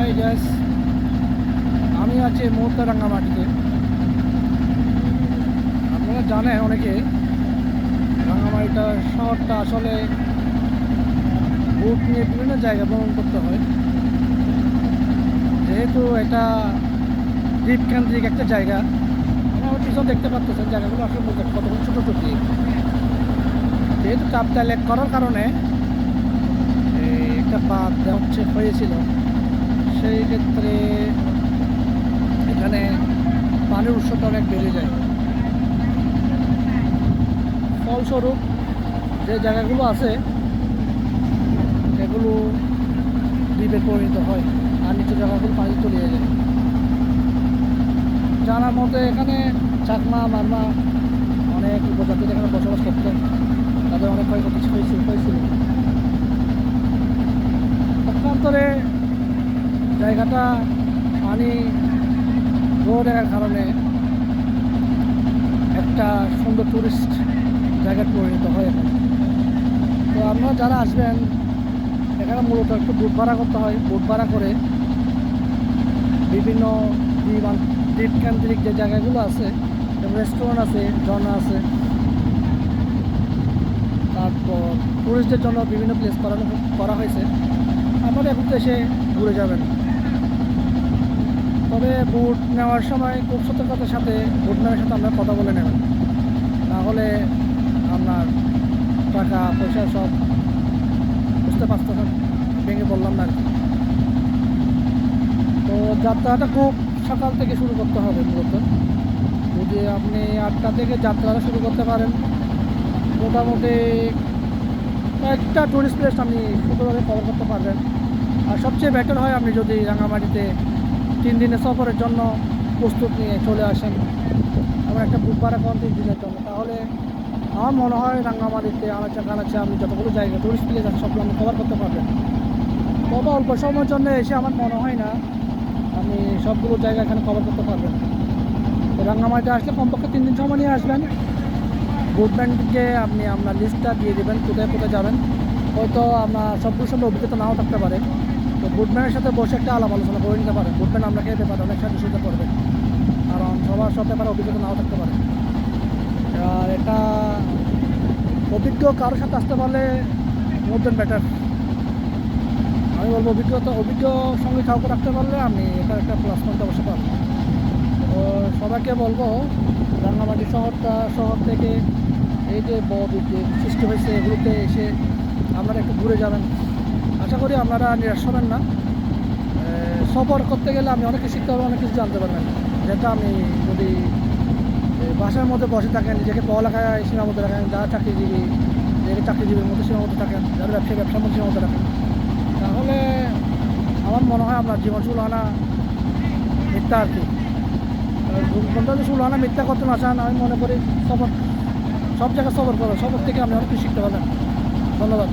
High gas, আমি আছি এই মুহূর্তে রাঙ্গামাটিতে। আপনারা জানেন অনেকে রাঙ্গামাটিটা শহরটা আসলে বোট নিয়ে বিভিন্ন জায়গায় ভ্রমণ করতে হয়, যেহেতু এটা দ্বীপ কেন্দ্রিক একটা জায়গা। আমার পিছন দেখতে পাচ্ছেন জায়গাগুলো আসলে কতগুলো ছোটো ছোটো দ্বীপ, যেহেতু চাপটা লেক করার কারণে একটা বাঁধ হয়েছিল, সেই ক্ষেত্রে এখানে পানির উৎসটা অনেক বেড়ে যায়। ফলস্বরূপ যে জায়গাগুলো আছে এগুলো দ্বীপে পরিণত হয়, আর নিচু জায়গাগুলো পানি তলিয়ে যায়। জানার মতে এখানে চাকমা মারমা অনেক উপজাতির এখানে বসবাস করতো, তাদের অনেক ক্ষয়ক্ষতি হয়েছিল। পক্ষান্তরে জায়গাটা পানি রোড এর কারণে একটা সুন্দর টুরিস্ট জায়গায় পরিণত হয় এখন। তো আপনারা যারা আসবেন এখানে মূলত একটু বোট ভাড়া করতে হয়। বোট ভাড়া করে বিভিন্ন দ্বীপ কেন্দ্রিক যে জায়গাগুলো আছে, রেস্টুরেন্ট আছে, ঝর্ণা আছে, তারপর টুরিস্টদের জন্য বিভিন্ন প্লেস করা হয়েছে। আপনারা এখন এসে ঘুরে যাবেন। তবে বোট নেওয়ার সময় খুব সতর্কতার সাথে বোটম্যানের সাথে আপনার কথা বলে নেবেন, না হলে আপনার টাকা পয়সা সব বুঝতে পারতেছেন, ভেঙে বললাম না আর কি। তো যাত্রাটা খুব সকাল থেকে শুরু করতে হবে মূলত। যদি আপনি 8টা থেকে যাত্রাটা শুরু করতে পারেন, মোটামুটি কয়েকটা টুরিস্ট প্লেস আপনি সুন্দরভাবে কভার করতে পারবেন। আর সবচেয়ে বেটার হয় আপনি যদি রাঙামাটিতে 3 দিনের সফরের জন্য প্রস্তুত নিয়ে চলে আসেন, আমার একটা বুক ভাড়া করেন 3 দিনের জন্য, তাহলে আমার মনে হয় রাঙ্গামাটিতে আনাচে কানাচে আপনি যতগুলো জায়গা টুরিস্ট প্লেস আছে সবগুলো আপনি কভার করতে পারবেন। তবে অল্প সময়ের জন্য এসে আমার মনে হয় না আপনি সবগুলো জায়গা এখানে কভার করতে পারবেন। তো রাঙ্গামাটিতে আসলে কমপক্ষে 3 দিন সময় নিয়ে আসবেন। বোটম্যানকে আপনি আপনার লিস্টটা দিয়ে দেবেন কোথায় কোথায় যাবেন। হয়তো আপনার সবগুলোর সঙ্গে অভিজ্ঞতা নাও থাকতে পারে, তো বোটম্যানের সাথে বসে একটা আলাপ আলোচনা করে নিতে পারেন। বোটম্যান আপনাকে এতে পারে অনেক সাহায্য সুবিধা করবে, কারণ সবার সব ব্যাপারে অভিজ্ঞতা নাও থাকতে পারে। আর এটা অভিজ্ঞ কারোর সাথে আসতে পারলে মোর দেন বেটার। আমি বলবো অভিজ্ঞ সঙ্গে কাউকে রাখতে পারলে আপনি এটা একটা প্লাস পয়েন্ট অবশ্যই পাবেন। তো সবাইকে বলবো রাঙ্গামাটি শহর থেকে এই যে বদ্বীপ যে সৃষ্টি হয়েছে এগুলোতে এসে আপনারা একটু ঘুরে যাবেন। আশা করি আপনারা নিরাশ হবেন না। সফর করতে গেলে আপনি অনেক কিছু শিখতে পারবেন, অনেক কিছু জানতে পারবেন, যেটা আমি যদি বাসার মধ্যে বসে থাকেন, নিজেকে পড়ালেখায় সীমাবদ্ধ রাখেন, যারা চাকরিজীবীর মধ্যে সীমাবদ্ধ থাকেন, যারা ব্যবসার মধ্যে সীমাবদ্ধ রাখেন, তাহলে আমার মনে হয় আপনার জীবন সুলহানা মিথ্যা আর কি। যদি সুলহানা মিথ্যা করতে না চান, আমি মনে করি সব জায়গায় সফর করো, সফর থেকে আপনি অনেক কিছু শিখতে পারবেন। ধন্যবাদ।